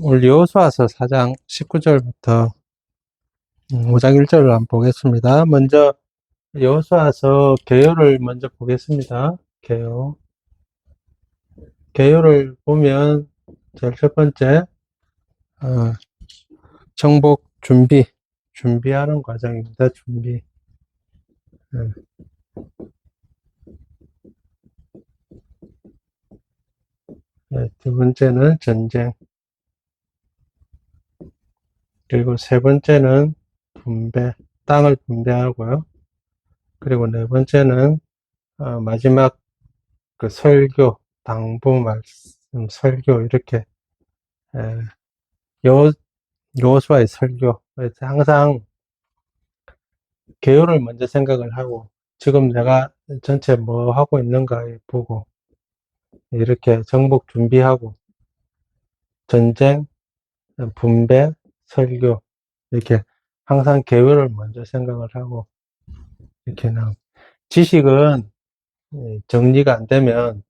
오늘 여호수아서 4장 19절부터 5장 1절을 한번 보겠습니다. 먼저 여호수아서 개요를 먼저 보겠습니다. 개요를 보면 제일 첫 번째 정복 준비하는 과정입니다. 준비. 네, 두 번째는 전쟁. 그리고 세 번째는 땅을 분배하고요. 그리고 네 번째는 마지막 그 설교, 당부 말씀, 설교 이렇게 여호수아의 설교. 그래서 항상 개요를 먼저 생각을 하고 지금 내가 전체 뭐 하고 있는가 보고 이렇게 정복 준비하고 전쟁, 분배, 설교 이렇게 항상 개요를 먼저 생각을 하고 이렇게 지식은 정리가 안 되면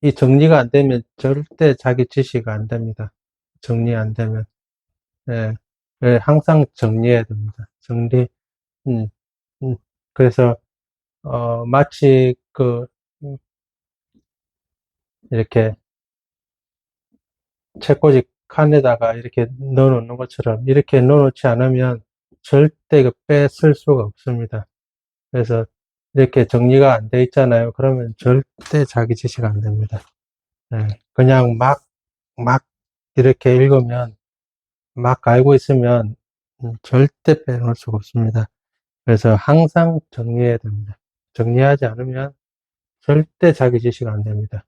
이 정리가 안 되면 절대 자기 지식 안 됩니다. 정리 안 되면 항상 정리해야 됩니다. 음, 음. 그래서 마치 이렇게 책꽂이 칸에다가 이렇게 넣어 놓는 것처럼 이렇게 넣어 놓지 않으면 절대 뺏을 수가 없습니다. 그래서 이렇게 정리가 안 돼 있잖아요. 그러면 절대 자기 지식 안 됩니다. 그냥 막 이렇게 읽으면 막 알고 있으면 절대 빼놓을 수가 없습니다. 그래서 항상 정리해야 됩니다. 정리하지 않으면 절대 자기 지식 안 됩니다.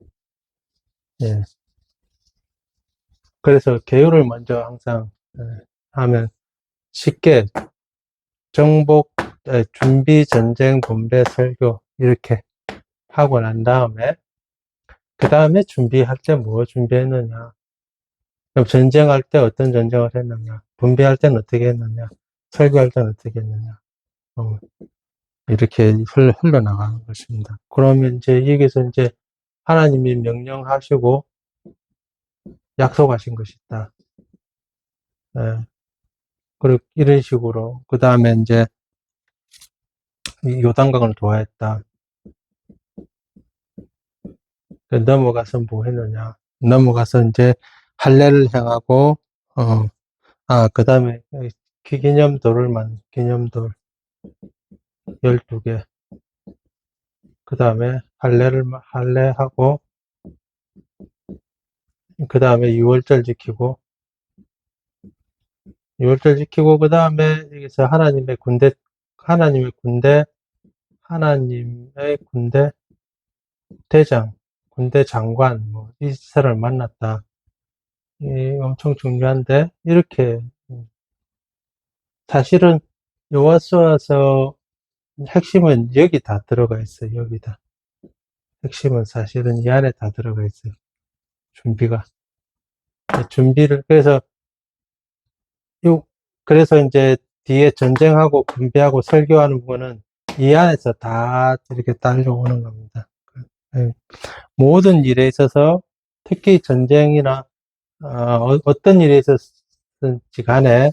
예. 그래서 개요를 먼저 항상 하면 쉽게 준비, 전쟁, 분배, 설교 이렇게 하고 난 다음에 그 다음에 준비할 때 뭐 준비했느냐, 그럼 전쟁할 때 어떤 전쟁을 했느냐, 분배할 때는 어떻게 했느냐, 설교할 때는 어떻게 했느냐, 이렇게 흘러나가는 것입니다. 그러면 이제 여기서 이제 하나님이 명령하시고 약속하신 것이 있다. 그리고 이런 식으로 그 다음에 이제 요단강을 도하였다. 넘어가서 뭐 했느냐, 넘어가서 이제 할례를 행하고 그 다음에 기념돌 12개, 그 다음에 할례하고 그 다음에 6월절 지키고 그 다음에 여기서 하나님의 군대 대장, 군대 장관, 뭐, 이 사람을 만났다. 엄청 중요한데, 이렇게, 사실은 여호수아서 핵심은 여기 다 들어가 있어요, 여기다. 핵심은 사실은 이 안에 다 들어가 있어요. 그래서 이제 뒤에 전쟁하고 분배하고 설교하는 부분은 이 안에서 다 이렇게 딸려오는 겁니다. 모든 일에 있어서 특히 전쟁이나 어떤 일에 있었든지 간에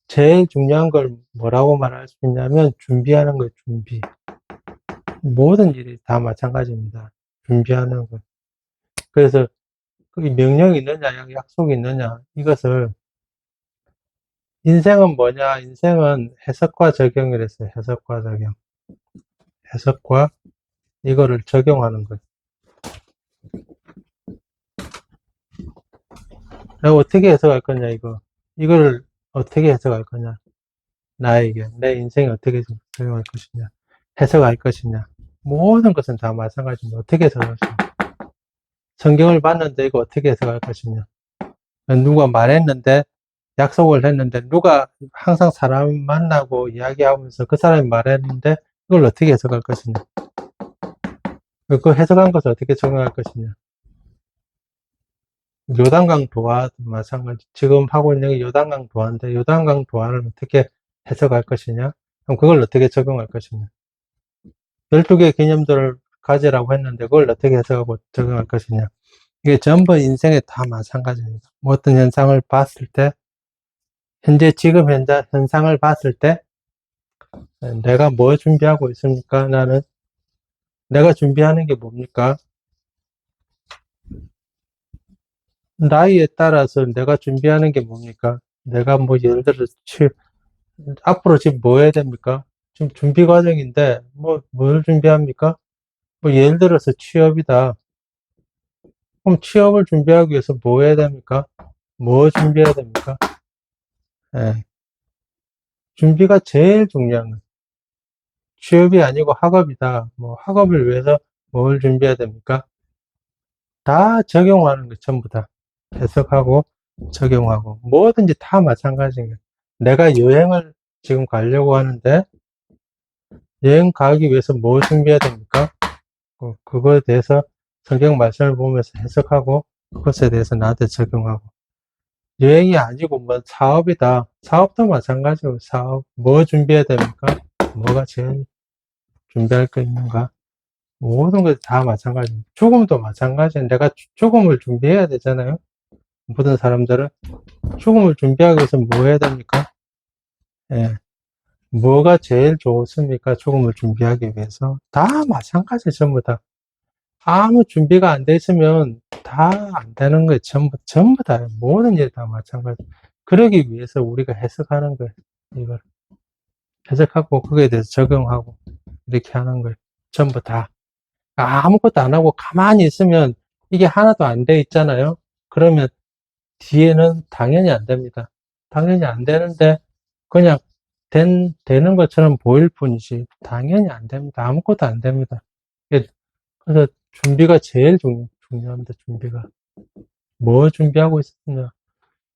제일 중요한 걸 뭐라고 말할 수 있냐면 준비하는 거예요. 준비. 모든 일이 다 마찬가지입니다. 준비하는 것. 그래서 명령이 있느냐, 약속이 있느냐, 이것을 인생은 뭐냐? 인생은 해석과 적용이랬어요. 해석과 적용. 해석과 이거를 적용하는 거예요. 내가 어떻게 해석할 거냐, 이거를 어떻게 해석할 거냐. 나에게, 내 인생이 어떻게 적용할 것이냐. 해석할 것이냐. 모든 것은 다 마찬가지입니다. 어떻게 해석할 것이냐. 성경을 봤는데 이거 어떻게 해석할 것이냐. 누가 말했는데, 약속을 했는데, 누가 항상 사람 만나고 이야기하면서 그 사람이 말했는데, 이걸 어떻게 해석할 것이냐. 그 해석한 것을 어떻게 적용할 것이냐. 요단강 도화도 마찬가지. 지금 하고 있는 게 요단강 도화인데, 요단강 도화를 어떻게 해석할 것이냐? 그럼 그걸 어떻게 적용할 것이냐? 12개의 개념들을 가지라고 했는데, 그걸 어떻게 해석하고 적용할 것이냐? 이게 전부 인생에 다 마찬가지입니다. 뭐 어떤 현상을 봤을 때, 지금 현상을 봤을 때, 내가 뭐 준비하고 있습니까? 내가 준비하는 게 뭡니까? 나이에 따라서 내가 준비하는 게 뭡니까? 내가 뭐 예를 들어 앞으로 지금 뭐 해야 됩니까? 지금 준비 과정인데 뭘 준비합니까? 뭐 예를 들어서 취업이다. 그럼 취업을 준비하기 위해서 뭐 해야 됩니까? 뭐 준비해야 됩니까? 예, 준비가 제일 중요한 거예요. 취업이 아니고 학업이다. 뭐 학업을 위해서 뭘 준비해야 됩니까? 다 적용하는 거 전부 다 해석하고 적용하고 뭐든지 다 마찬가지인 거예요. 내가 여행을 지금 가려고 하는데 여행 가기 위해서 뭐 준비해야 됩니까? 그거에 대해서 성경 말씀을 보면서 해석하고 그것에 대해서 나한테 적용하고 여행이 아니고 뭐 사업이다. 사업도 마찬가지고 사업 뭐 준비해야 됩니까? 뭐가 제일 준비할 거 있는가? 모든 것 다 마찬가지입니다. 죽음도 마찬가지예요. 내가 죽음을 준비해야 되잖아요. 모든 사람들은 죽음을 준비하기 위해서 뭐 해야 됩니까? 예. 뭐가 제일 좋습니까? 죽음을 준비하기 위해서 다 마찬가지 전부 다. 아무 준비가 안 돼 있으면 다 안 되는 거예요. 전부 다. 모든 일 다 마찬가지. 그러기 위해서 우리가 해석하는 거예요. 이걸 해석하고 거기에 대해서 적용하고 이렇게 하는 거예요. 전부 다. 아무것도 안 하고 가만히 있으면 이게 하나도 안 돼 있잖아요. 그러면 뒤에는 당연히 안 됩니다. 당연히 안 되는데 그냥 되는 것처럼 보일 뿐이지 당연히 안 됩니다. 아무것도 안 됩니다. 그래서 준비가 제일 중요합니다. 준비가. 뭐 준비하고 있었냐.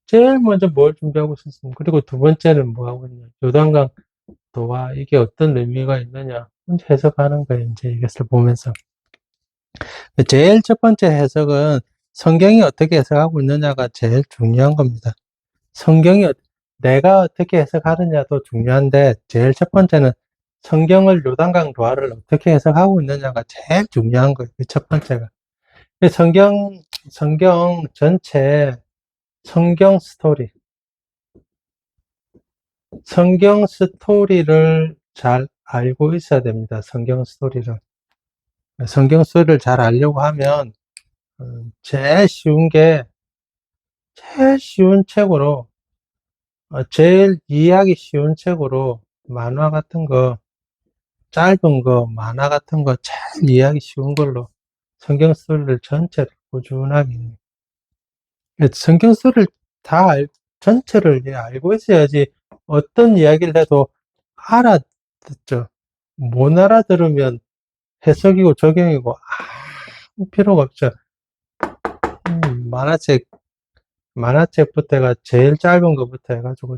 제일 먼저 뭘 준비하고 있었습니까? 그리고 두 번째는 뭐 하고 있냐. 요단강 도와 이게 어떤 의미가 있느냐. 해석하는 거예요. 이제 이것을 보면서. 제일 첫 번째 해석은 성경이 어떻게 해석하고 있느냐가 제일 중요한 겁니다. 성경이 내가 어떻게 해석하느냐도 중요한데 제일 첫 번째는 성경을 요단강 도화를 어떻게 해석하고 있느냐가 제일 중요한 거예요. 그 첫 번째가. 성경 전체 성경 스토리, 성경 스토리를 잘 알고 있어야 됩니다. 성경 스토리를. 성경 스토리를 잘 알려고 하면 제일 쉬운 책으로 제일 이해하기 쉬운 책으로 만화 같은 거 짧은 거 만화 같은 거 제일 이해하기 쉬운 걸로 성경 스토리를 전체를 꾸준하게 성경 스토리를 다 전체를 알고 있어야지 어떤 이야기를 해도 알아듣죠. 못 알아들으면 해석이고 적용이고 아무 필요가 없죠. 만화책 만화책부터 해가 제일 짧은 것부터 해가지고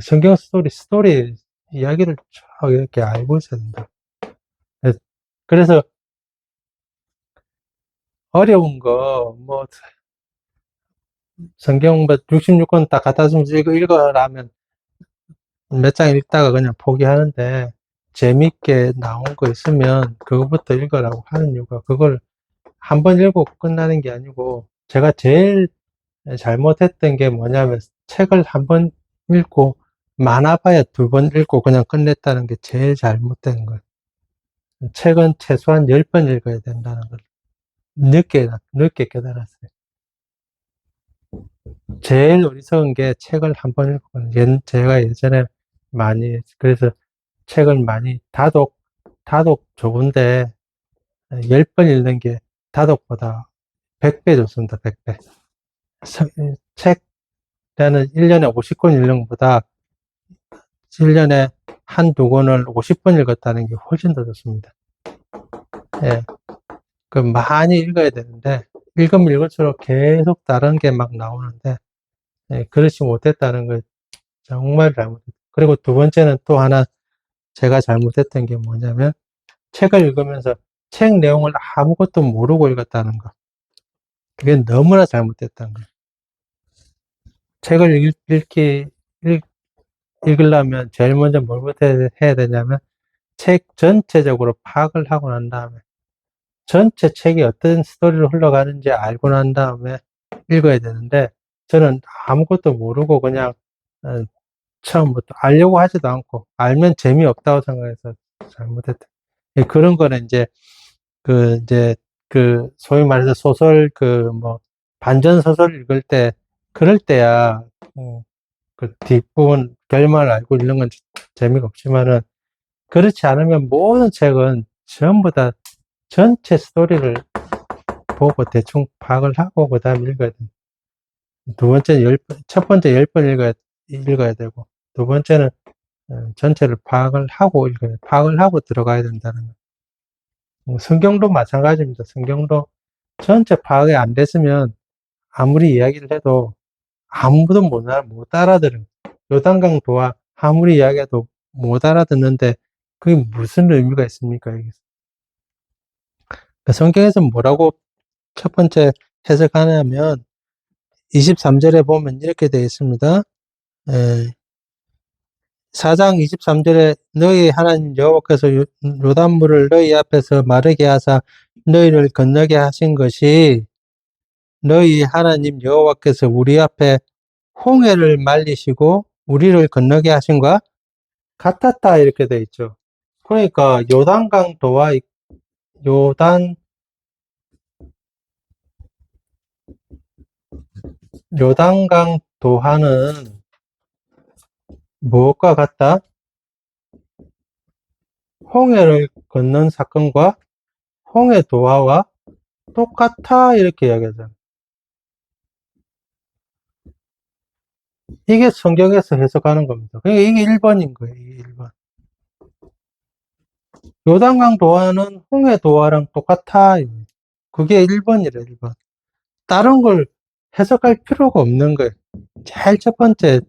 성경 스토리 이야기를 쭉 이렇게 알고 있어야 된다. 그래서 어려운 거, 뭐, 성경 뭐 66권 딱 갖다 주면 이거 읽어라면 몇 장 읽다가 그냥 포기하는데 재밌게 나온 거 있으면 그거부터 읽으라고 하는 이유가 그걸 한 번 읽고 끝나는 게 아니고 제가 제일 잘못했던 게 뭐냐면 책을 한 번 읽고 많아봐야 두 번 읽고 그냥 끝냈다는 게 제일 잘못된 거예요. 책은 최소한 10번 읽어야 된다는 걸 늦게 깨달았어요. 제일 어리석은 게 책을 한 번 읽고, 제가 예전에 많이, 그래서 책을 많이, 다독 좋은데, 10번 읽는 게 다독보다 100배 좋습니다, 100배. 책, 나는 1년에 50권 읽는 것보다 1년에 한두 권을 50번 읽었다는 게 훨씬 더 좋습니다. 예. 그 많이 읽어야 되는데, 읽으면 읽을수록 계속 다른 게 막 나오는데, 예, 그렇지 못했다는 거 정말 잘못했다. 그리고 두 번째는 또 하나 제가 잘못했던 게 뭐냐면 책을 읽으면서 책 내용을 아무것도 모르고 읽었다는 거. 그게 너무나 잘못됐다는 거예요. 책을 읽으려면 제일 먼저 뭘부터 해야 되냐면 책 전체적으로 파악을 하고 난 다음에 전체 책이 어떤 스토리로 흘러가는지 알고 난 다음에 읽어야 되는데, 저는 아무것도 모르고 그냥 어, 처음부터 알려고 하지도 않고, 알면 재미없다고 생각해서 잘못했다. 예, 그런 거는 이제, 소위 말해서 소설, 반전 소설 읽을 때, 그럴 때야, 그 뒷부분, 결말을 알고 읽는 건 재미가 없지만은, 그렇지 않으면 모든 책은 전부 다 전체 스토리를 보고 대충 파악을 하고, 그 다음에 읽어야 돼. 첫 번째 10번 읽어야 되고, 두 번째는 전체를 파악을 하고 파악을 하고 들어가야 된다는 거. 성경도 마찬가지입니다. 성경도 전체 파악이 안 됐으면 아무리 이야기를 해도 아무도 못 알아들은. 요단강 도와 아무리 이야기해도 못 알아듣는데 그게 무슨 의미가 있습니까? 여기서. 성경에서 뭐라고 첫 번째 해석하냐면 23절에 보면 이렇게 되어 있습니다. 4장 23절에 너희 하나님 여호와께서 요단물을 너희 앞에서 마르게 하사 너희를 건너게 하신 것이 너희 하나님 여호와께서 우리 앞에 홍해를 말리시고 우리를 건너게 하신과 같았다 이렇게 되어 있죠. 그러니까 요단 요단강 도하는 무엇과 같다? 홍해를 건넌 사건과 홍해 도하와 똑같아 이렇게 이야기하잖아요. 이게 성경에서 해석하는 겁니다. 그러니까 이게 1번인 거예요. 이게 1번. 요단강 도하는 홍해 도하랑 똑같아. 그게 1번이래, 1번. 다른 걸 해석할 필요가 없는 거예요. 제일 첫 번째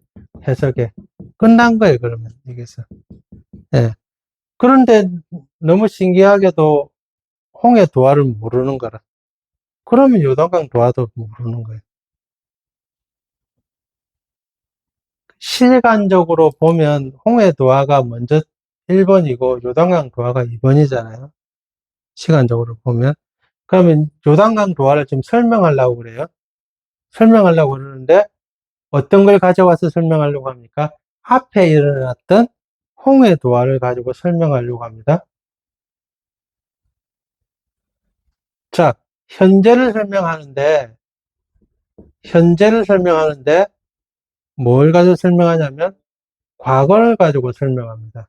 해석에 끝난 거예요, 그러면. 여기서. 예. 그런데 너무 신기하게도 홍해 도하를 모르는 거라. 그러면 요단강 도하도 모르는 거예요. 시간적으로 보면 홍해 도하가 먼저 1번이고 요단강 도하가 2번이잖아요. 시간적으로 보면. 그러면 요단강 도하를 지금 설명하려고 그래요. 설명하려고 그러는데 어떤 걸 가져와서 설명하려고 합니까? 앞에 일어났던 홍해 도하를 가지고 설명하려고 합니다. 자, 현재를 설명하는데 뭘 가지고 설명하냐면 과거를 가지고 설명합니다.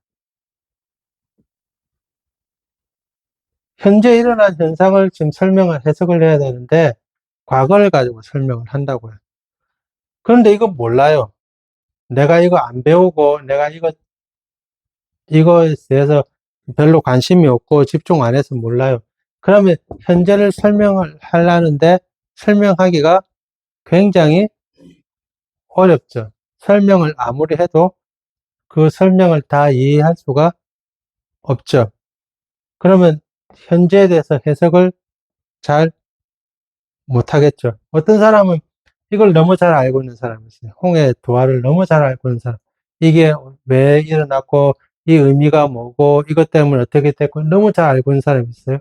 현재 일어난 현상을 지금 해석을 해야 되는데 과거를 가지고 설명을 한다고요. 그런데 이거 몰라요. 내가 이거 안 배우고 내가 이거에 대해서 별로 관심이 없고 집중 안 해서 몰라요. 그러면 현재를 설명을 하려는데 설명하기가 굉장히 어렵죠. 설명을 아무리 해도 그 설명을 다 이해할 수가 없죠. 그러면 현재에 대해서 해석을 잘 못하겠죠. 어떤 사람은 이걸 너무 잘 알고 있는 사람이 있어요. 홍해 도화를 너무 잘 알고 있는 사람. 이게 왜 일어났고, 이 의미가 뭐고, 이것 때문에 어떻게 됐고, 너무 잘 알고 있는 사람이 있어요.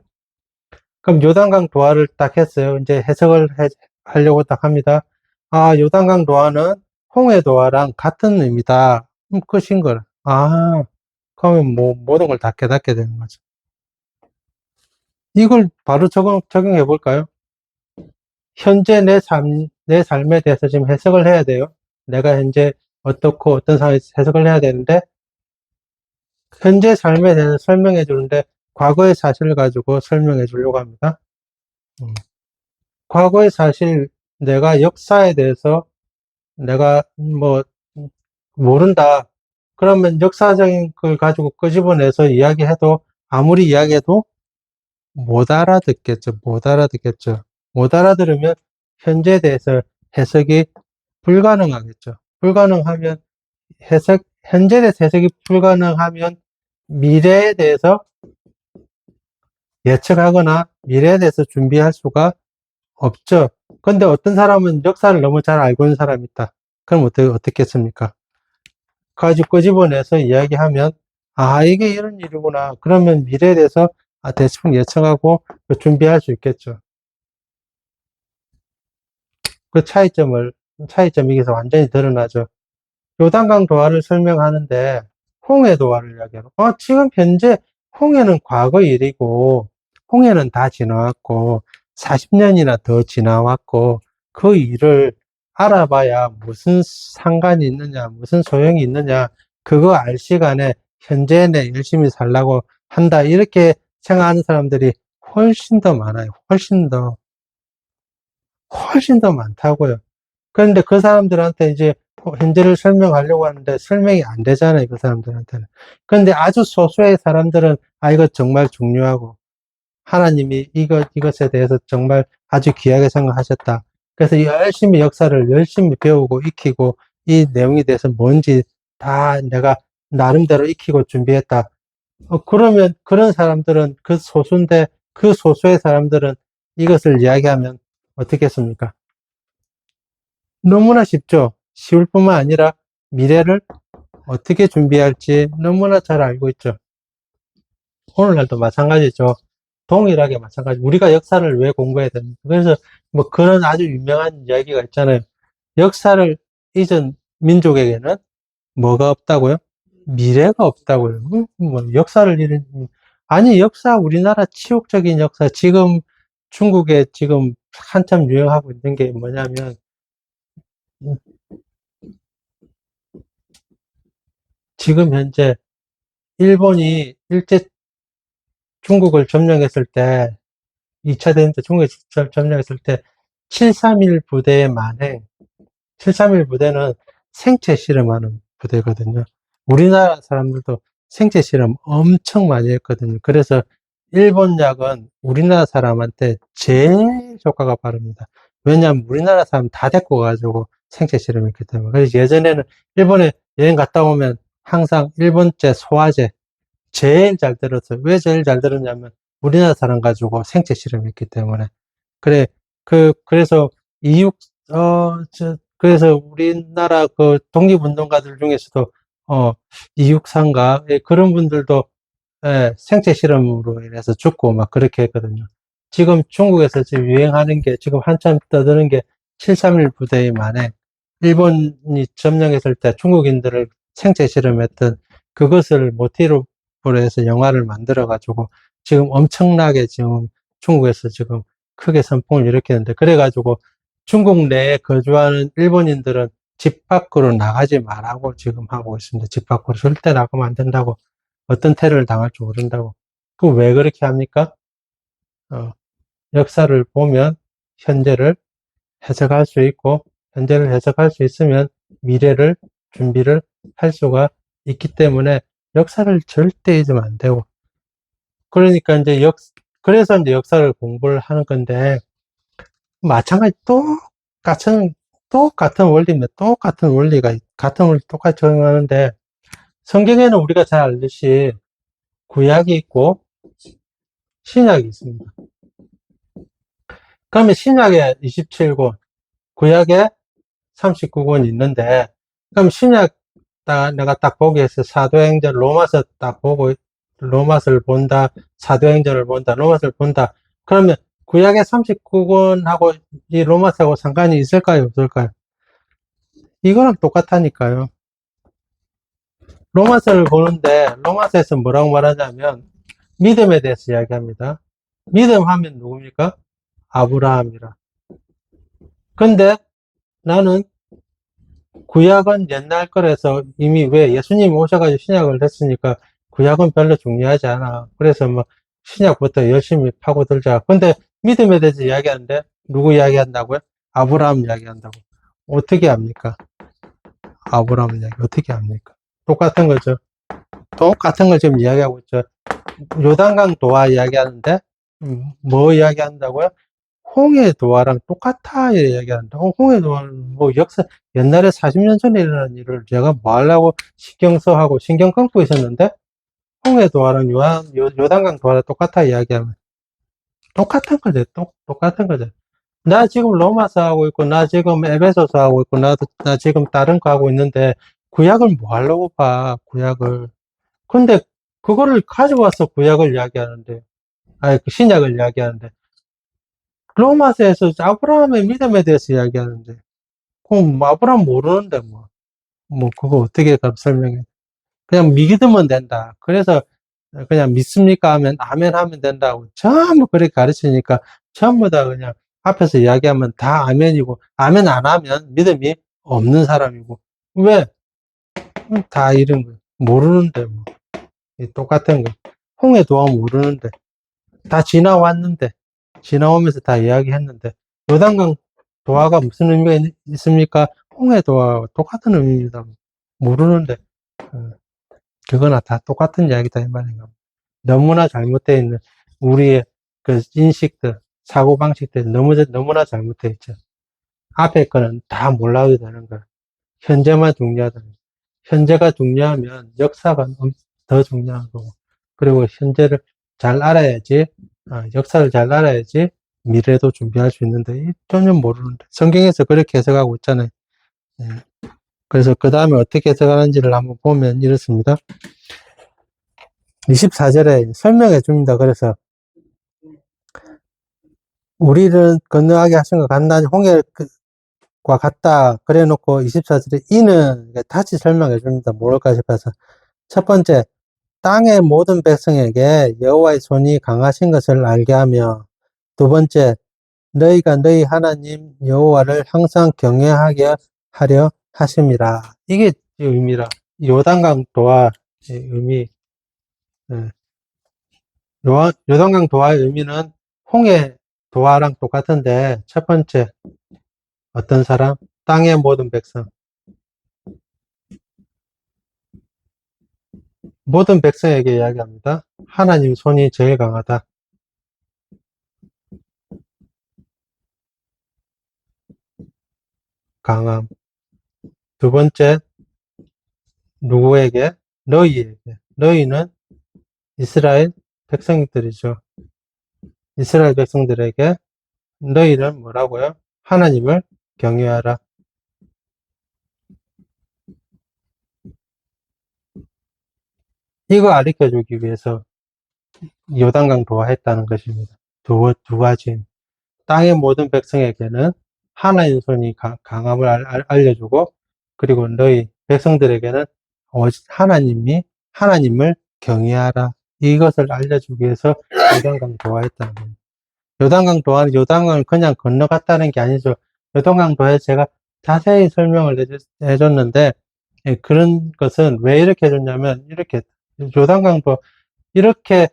그럼 요단강 도화를 딱 했어요. 이제 하려고 딱 합니다. 아, 요단강 도화는 홍해 도화랑 같은 의미다. 끝인 거라. 아, 그러면 모든 걸 다 깨닫게 되는 거죠. 이걸 바로 적용해 볼까요? 현재 내 삶에 대해서 지금 해석을 해야 돼요. 내가 현재 어떻고 어떤 상황에서 해석을 해야 되는데, 현재 삶에 대해서 설명해 주는데, 과거의 사실을 가지고 설명해 주려고 합니다. 과거의 사실, 내가 역사에 대해서 내가 모른다. 그러면 역사적인 걸 가지고 끄집어내서 아무리 이야기해도 못 알아듣겠죠. 못 알아듣겠죠. 못 알아들으면 현재에 대해서 해석이 불가능하겠죠. 현재에 대해서 해석이 불가능하면 미래에 대해서 예측하거나 미래에 대해서 준비할 수가 없죠. 근데 어떤 사람은 역사를 너무 잘 알고 있는 사람이 있다. 그럼 어떻겠습니까? 가지고 끄집어내서 이야기하면, 아, 이게 이런 일이구나. 그러면 미래에 대해서, 대충 예측하고 준비할 수 있겠죠. 그 차이점이 여기서 완전히 드러나죠. 요단강 도화를 설명하는데 홍해 도화를 이야기하고, 지금 현재 홍해는 과거 일이고, 홍해는 다 지나왔고, 40년이나 더 지나왔고, 그 일을 알아봐야 무슨 상관이 있느냐, 무슨 소용이 있느냐, 그거 알 시간에 현재 내 열심히 살라고 한다. 이렇게 생각하는 사람들이 훨씬 더 많아요. 훨씬 더 많다고요. 그런데 그 사람들한테 이제 현재를 설명하려고 하는데 설명이 안 되잖아요, 그 사람들한테는. 그런데 아주 소수의 사람들은, 이거 정말 중요하고, 하나님이 이것에 대해서 정말 아주 귀하게 생각하셨다. 그래서 열심히 역사를 열심히 배우고 익히고, 이 내용에 대해서 뭔지 다 내가 나름대로 익히고 준비했다. 그러면 그런 사람들은 그 소수인데, 그 소수의 사람들은 이것을 이야기하면 어떻겠습니까? 너무나 쉽죠. 쉬울 뿐만 아니라 미래를 어떻게 준비할지 너무나 잘 알고 있죠. 오늘날도 마찬가지죠. 동일하게 마찬가지. 우리가 역사를 왜 공부해야 됩니까? 그래서 뭐 그런 아주 유명한 이야기가 있잖아요. 역사를 잊은 민족에게는 뭐가 없다고요? 미래가 없다고요. 뭐 역사를 잃은, 아니, 우리나라 치욕적인 역사, 지금 중국에 지금 한참 유행하고 있는 게 뭐냐면, 지금 현재 일본이 중국을 점령했을 때, 2차 대전 때 중국을 점령했을 때, 731 부대의 만행, 731 부대는 생체 실험하는 부대거든요. 우리나라 사람들도 생체 실험 엄청 많이 했거든요. 그래서 일본 약은 우리나라 사람한테 제일 효과가 빠릅니다. 왜냐하면 우리나라 사람 다 데리고 가지고 생체 실험했기 때문에. 그래서 예전에는 일본에 여행 갔다 오면 항상 일본제 소화제 제일 잘 들었어요. 왜 제일 잘 들었냐면 우리나라 사람 가지고 생체 실험했기 때문에. 그래, 그래서 그래서 우리나라 그 독립운동가들 중에서도, 이육상가, 그런 분들도, 생체 실험으로 인해서 죽고 막 그렇게 했거든요. 지금 중국에서 지금 유행하는 게, 지금 한참 떠드는 게 731 부대의 만에 일본이 점령했을 때 중국인들을 생체 실험했던 그것을 모티브로 해서 영화를 만들어가지고 지금 엄청나게 지금 중국에서 지금 크게 선풍을 일으키는데, 그래가지고 중국 내에 거주하는 일본인들은 집 밖으로 나가지 말라고 지금 하고 있습니다. 집 밖으로 절대 나가면 안 된다고. 어떤 테러를 당할 줄 모른다고. 그 왜 그렇게 합니까? 어, 역사를 보면 현재를 해석할 수 있고, 현재를 해석할 수 있으면 미래를 준비를 할 수가 있기 때문에 역사를 절대 잊으면 안 되고, 그러니까 이제 그래서 이제 역사를 공부를 하는 건데, 마찬가지 똑같은 원리입니다. 똑같은 원리가, 같은 원리 똑같이 적용하는데, 성경에는 우리가 잘 알듯이 구약이 있고 신약이 있습니다. 그러면 신약에 27권, 구약에 39권 있는데, 그럼 내가 딱 보기 위해서 사도행전, 로마서 딱 보고, 로마서를 본다, 사도행전을 본다, 로마서를 본다. 그러면 구약의 39권하고 이 로마서하고 상관이 있을까요, 없을까요? 이거랑 똑같다니까요. 로마서를 보는데, 로마서에서 뭐라고 말하냐면, 믿음에 대해서 이야기합니다. 믿음 하면 누굽니까? 아브라함이라. 근데 나는 구약은 옛날 거라서 이미, 왜 예수님이 오셔가지고 신약을 했으니까 구약은 별로 중요하지 않아. 그래서 뭐 신약부터 열심히 파고들자. 근데 믿음에 대해서 이야기하는데 누구 이야기한다고요? 아브라함 이야기한다고. 어떻게 합니까? 아브라함 이야기 어떻게 합니까? 똑같은 거죠. 똑같은 걸 지금 이야기하고 있죠. 요단강 도화 이야기하는데 뭐 이야기한다고요? 홍해 도화랑 똑같아 이야기한다. 홍해 도화는 뭐 옛날에 40년 전에 일어난 일을 제가 뭐 하려고 신경 써하고 신경 끊고 있었는데, 홍해 도화랑 요단강 도화랑 똑같아 이야기하면 똑같은 거죠. 똑같은 거죠. 나 지금 로마서 하고 있고, 나 지금 에베소서 하고 있고, 나 지금 다른 거 하고 있는데, 구약을 뭐 하려고 봐, 구약을. 근데 그거를 가져와서 구약을 이야기하는데, 그 신약을 이야기하는데, 로마서에서 아브라함의 믿음에 대해서 이야기하는데, 그럼 뭐 아브라함 모르는데 뭐 그거 어떻게 설명해? 그냥 믿으면 된다. 그래서 그냥 믿습니까 하면 아멘 하면 된다고 전부 그렇게 가르치니까 전부 다 그냥 앞에서 이야기하면 다 아멘이고, 아멘 안 하면 믿음이 없는 사람이고. 왜? 다 이런 거 모르는데 뭐 똑같은 거. 홍해 도와 모르는데 다 지나왔는데, 지나오면서 다 이야기했는데, 요단강 도화가 무슨 의미가 있습니까? 홍해 도화와 똑같은 의미입니다. 모르는데 어, 그거나 다 똑같은 이야기다 이 말인가. 너무나 잘못되어 있는 우리의 그 인식들, 사고방식들 너무나 잘못되어 있죠. 앞에 거는 다 몰라도 되는 거야. 현재만 중요하다. 현재가 중요하면 역사가 더 중요한 거고, 그리고 현재를 잘 알아야지, 역사를 잘 알아야지 미래도 준비할 수 있는데, 전혀 모르는데. 성경에서 그렇게 해석하고 있잖아요. 예. 그래서 그 다음에 어떻게 해석하는지를 한번 보면 이렇습니다. 24절에 설명해 줍니다. 그래서 우리를 건너가게 하신 것 같나 홍해과 같다 그래 놓고 24절에 이는 다시 설명해 줍니다. 모를까 싶어서. 첫 번째, 땅의 모든 백성에게 여호와의 손이 강하신 것을 알게 하며, 두 번째, 너희가 너희 하나님 여호와를 항상 경외하게 하려 하심이라. 이게 의미라. 요단강 도하의 의미. 예. 요단강 도하의 의미는 홍해 도하랑 똑같은데, 첫 번째 어떤 사람? 땅의 모든 백성. 모든 백성에게 이야기합니다. 하나님 손이 제일 강하다. 강함. 두 번째, 누구에게? 너희에게. 너희는 이스라엘 백성들이죠. 이스라엘 백성들에게 너희는 뭐라고요? 하나님을 경외하라. 이거 가르쳐 주기 위해서 요단강 도하했다는 것입니다. 두 가지. 땅의 모든 백성에게는 하나님 손이 강함을 알려주고, 그리고 너희 백성들에게는 하나님을 경외하라. 이것을 알려주기 위해서 요단강 도하했다는 겁니다. 요단강을 그냥 건너갔다는 게 아니죠. 요단강도에 제가 자세히 설명을 해줬는데, 예, 그런 것은 왜 이렇게 해줬냐면, 이렇게, 요단강도 이렇게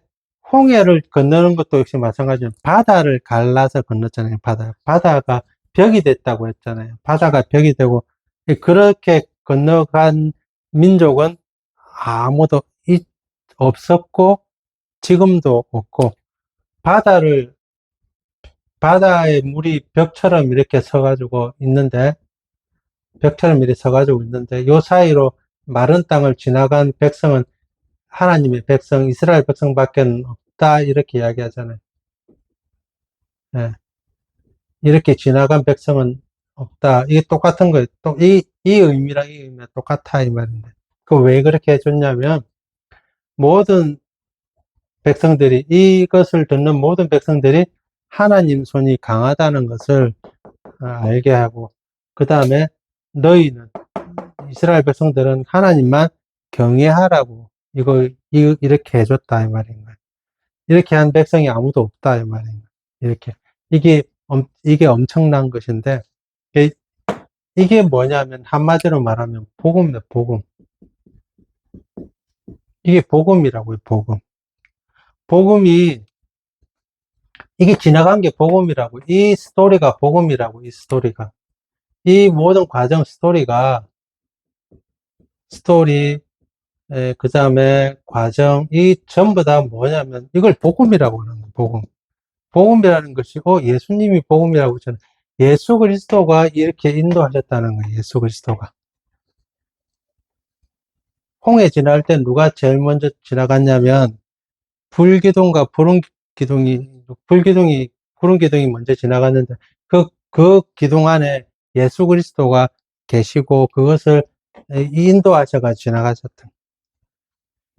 홍해를 건너는 것도 역시 마찬가지로 바다를 갈라서 건넜잖아요. 바다가 벽이 됐다고 했잖아요. 바다가 벽이 되고, 예, 그렇게 건너간 민족은 아무도 없었고, 지금도 없고, 바다를 바다에 물이 벽처럼 이렇게 서가지고 있는데, 요 사이로 마른 땅을 지나간 백성은 하나님의 백성, 이스라엘 백성밖에 없다, 이렇게 이야기하잖아요. 예. 이렇게 지나간 백성은 없다. 이게 똑같은 거예요. 이 의미랑 이 의미가 똑같아, 이 말인데. 그 왜 그렇게 해줬냐면, 모든 이것을 듣는 모든 백성들이 하나님 손이 강하다는 것을 알게 하고, 그 다음에 너희는, 이스라엘 백성들은 하나님만 경외하라고 이렇게 해줬다 이 말인 거예요. 이렇게 한 백성이 아무도 없다 이 말인 거예요. 이렇게 이게 엄청난 것인데, 이게 뭐냐면 한마디로 말하면 복음이다. 복음. 이게 복음이라고요. 복음. 복음이 이게 지나간 게 복음이라고. 이 스토리가 복음이라고. 이 스토리가, 이 모든 과정 스토리, 그 다음에 과정, 이 전부 다 뭐냐면 이걸 복음이라고 하는 거예요. 복음. 복음이라는 것이, 예수님이 복음이라고 했잖아요. 예수 그리스도가 이렇게 인도하셨다는 거예요. 예수 그리스도가. 홍해 지날 때 누가 제일 먼저 지나갔냐면, 불기둥과 푸른 기둥이 먼저 지나갔는데, 그 기둥 안에 예수 그리스도가 계시고, 그것을 인도하셔가 지나가셨던.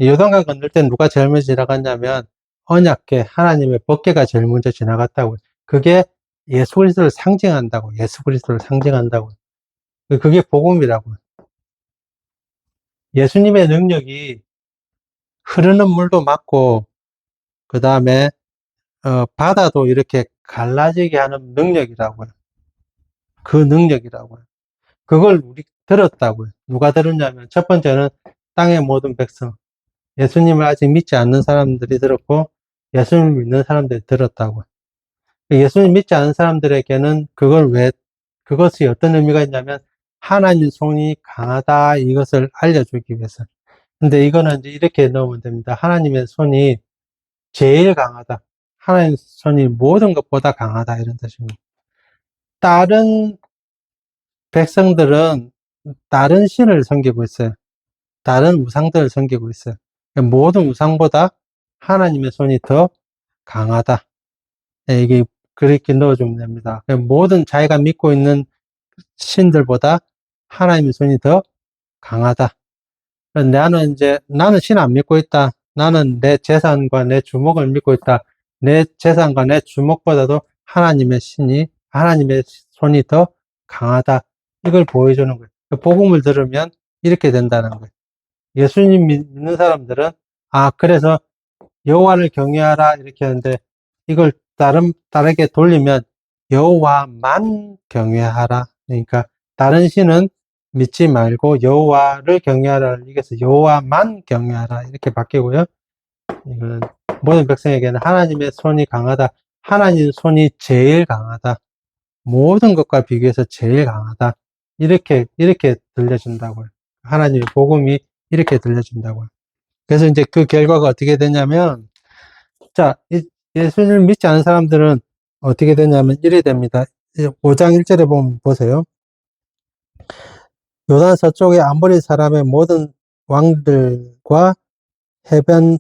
요단강 건널 때 누가 제일 먼저 지나갔냐면, 언약궤, 하나님의 법궤가 제일 먼저 지나갔다고. 그게 예수 그리스도를 상징한다고. 예수 그리스도를 상징한다고. 그게 복음이라고. 예수님의 능력이 흐르는 물도 막고, 그 다음에 바다도 이렇게 갈라지게 하는 능력이라고요. 그 능력이라고요. 그걸 우리 들었다고요. 누가 들었냐면, 첫 번째는 땅의 모든 백성. 예수님을 아직 믿지 않는 사람들이 들었고, 예수님을 믿는 사람들이 들었다고요. 예수님 믿지 않은 사람들에게는 그것이 어떤 의미가 있냐면, 하나님 손이 강하다, 이것을 알려주기 위해서. 근데 이거는 이제 이렇게 넣으면 됩니다. 하나님의 손이 제일 강하다. 하나님의 손이 모든 것보다 강하다. 이런 뜻입니다. 다른 백성들은 다른 신을 섬기고 있어요. 다른 우상들을 섬기고 있어요. 모든 우상보다 하나님의 손이 더 강하다. 네, 이게 그렇게 넣어주면 됩니다. 모든 자기가 믿고 있는 신들보다 하나님의 손이 더 강하다. 나는 신 안 믿고 있다. 나는 내 재산과 내 주목을 믿고 있다. 내 재산과 내 주목보다도 하나님의 손이 더 강하다. 이걸 보여주는 거예요. 복음을 들으면 이렇게 된다는 거예요. 예수님 믿는 사람들은, 그래서 여호와를 경외하라 이렇게 하는데, 이걸 다르게 돌리면 여호와만 경외하라. 그러니까 다른 신은 믿지 말고 여호와를 경외하라. 이게서 여호와만 경외하라 이렇게 바뀌고요. 이거는 모든 백성에게는 하나님의 손이 강하다. 하나님 손이 제일 강하다. 모든 것과 비교해서 제일 강하다. 이렇게 들려준다고요. 하나님의 복음이 이렇게 들려준다고요. 그래서 이제 그 결과가 어떻게 되냐면, 자, 예수님을 믿지 않은 사람들은 어떻게 되냐면 이래 됩니다. 5장 1절에 보면 보세요. 요단 서쪽의 아모리 사람의 모든 왕들과 해변에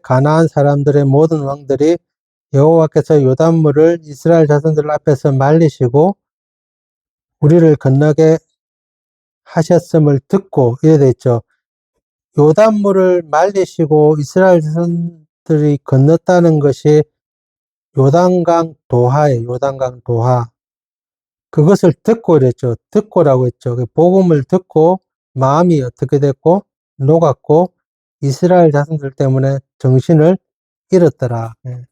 가나안 사람들의 모든 왕들이 여호와께서 요단물을 이스라엘 자손들 앞에서 말리시고 우리를 건너게 하셨음을 듣고, 이래 돼 있죠. 요단물을 말리시고 이스라엘 자손들이 건넜다는 것이 요단강 도하예요. 요단강 도하. 그것을 듣고 이랬죠. 듣고라고 했죠. 복음을 듣고 마음이 어떻게 됐고 녹았고 이스라엘 자손들 때문에 정신을 잃었더라. 예.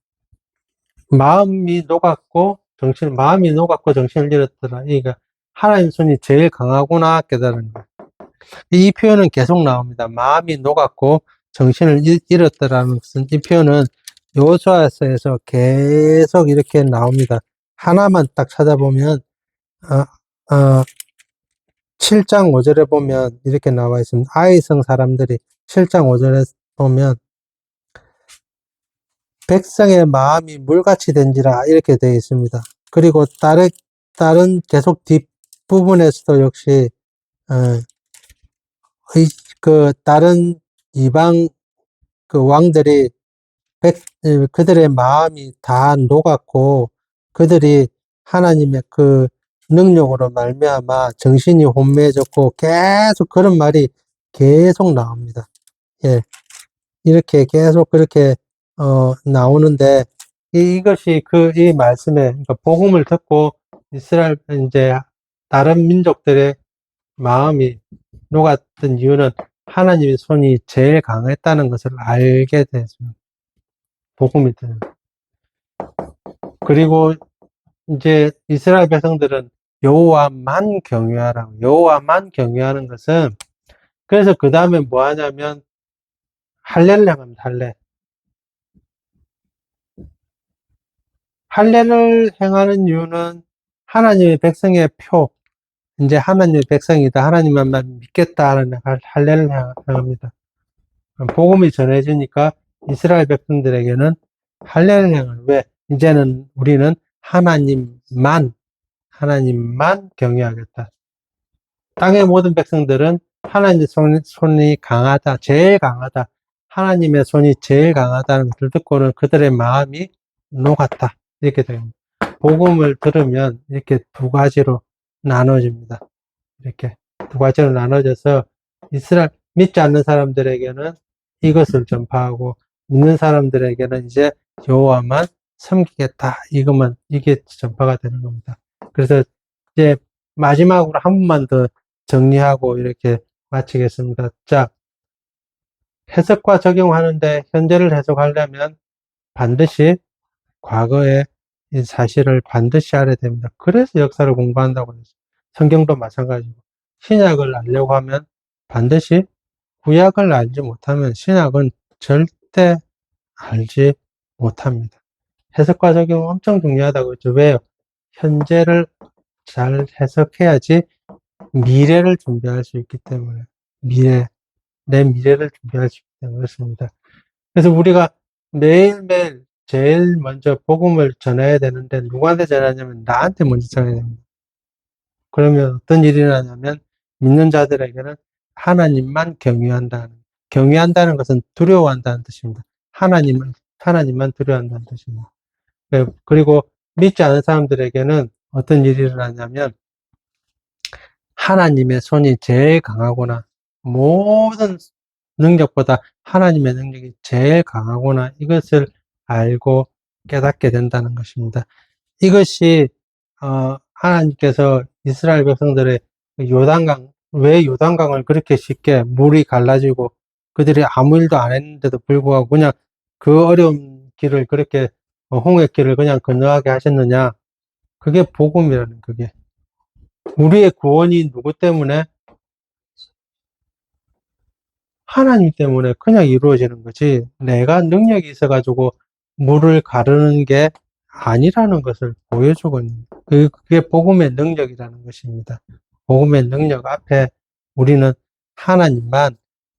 마음이 녹았고 정신을 잃었더라. 그러니까 하나님 손이 제일 강하구나 깨달은 거예요. 이 표현은 계속 나옵니다. 마음이 녹았고 정신을 잃었더라는 것은, 이 표현은 여호수아서에서 계속 이렇게 나옵니다. 하나만 딱 찾아보면 7장 5절에 보면 이렇게 나와 있습니다. 아이성 사람들이 7장 5절에 보면 백성의 마음이 물같이 된지라 이렇게 되어 있습니다. 그리고 다른 계속 뒷부분에서도 역시 다른 이방 왕들이 그들의 마음이 다 녹았고 그들이 하나님의 그 능력으로 말미암아 정신이 혼미해졌고, 계속 그런 말이 계속 나옵니다. 예, 이렇게 계속 그렇게 나오는데, 이것이 이 말씀에, 그러니까 복음을 듣고 이스라엘 이제 다른 민족들의 마음이 녹았던 이유는 하나님의 손이 제일 강했다는 것을 알게 됐습니다. 복음이 들어요. 그리고 이제 이스라엘 백성들은 여호와만 경외하는 것은, 그래서 그 다음에 뭐 하냐면 할례를 행합니다. 할례를 행하는 이유는 하나님의 백성의 이제 하나님의 백성이다, 하나님만 믿겠다는 할례를 행합니다. 복음이 전해지니까 이스라엘 백성들에게는 할례를 행하는, 왜? 이제는 우리는 하나님만 경외하겠다. 땅의 모든 백성들은 하나님의 손이 강하다, 제일 강하다, 하나님의 손이 제일 강하다는 것을 듣고는 그들의 마음이 녹았다. 이렇게 됩니다. 복음을 들으면 이렇게 두 가지로 나눠집니다. 이렇게 두 가지로 나눠져서 믿지 않는 사람들에게는 이것을 전파하고, 믿는 사람들에게는 이제 여호와만 섬기겠다. 이게 전파가 되는 겁니다. 그래서 이제 마지막으로 한 번만 더 정리하고 이렇게 마치겠습니다. 자, 해석과 적용하는데 현재를 해석하려면 반드시 과거의 이 사실을 반드시 알아야 됩니다. 그래서 역사를 공부한다고 했어요. 성경도 마찬가지고. 신약을 알려고 하면 반드시 구약을 알지 못하면 신약은 절대 알지 못합니다. 해석과 적용은 엄청 중요하다고 했죠. 왜요? 현재를 잘 해석해야지 미래를 준비할 수 있기 때문에. 내 미래를 준비할 수 있기 때문에 그렇습니다. 그래서 우리가 매일매일 제일 먼저 복음을 전해야 되는데 누구한테 전하냐면 나한테 먼저 전해야 됩니다. 그러면 어떤 일이 일어나냐면 믿는 자들에게는 하나님만 경외한다는 것은 두려워한다는 뜻입니다. 하나님만 두려워한다는 뜻입니다. 그리고 믿지 않은 사람들에게는 어떤 일이 일어나냐면 하나님의 손이 제일 강하거나 모든 능력보다 하나님의 능력이 제일 강하구나 이것을 알고 깨닫게 된다는 것입니다. 이것이 하나님께서 이스라엘 백성들의 왜 요단강을 그렇게 쉽게 물이 갈라지고 그들이 아무 일도 안 했는데도 불구하고 그냥 그 어려운 길을 그렇게 홍해길을 그냥 건너가게 하셨느냐? 그게 복음이라는 그게. 우리의 구원이 누구 때문에? 하나님 때문에 그냥 이루어지는 거지 내가 능력이 있어가지고 물을 가르는 게 아니라는 것을 보여주고 있는 그게 복음의 능력이라는 것입니다. 복음의 능력 앞에 우리는 하나님만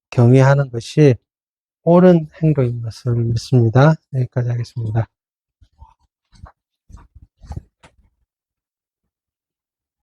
경외하는 것이 옳은 행동인 것을 믿습니다. 여기까지 하겠습니다.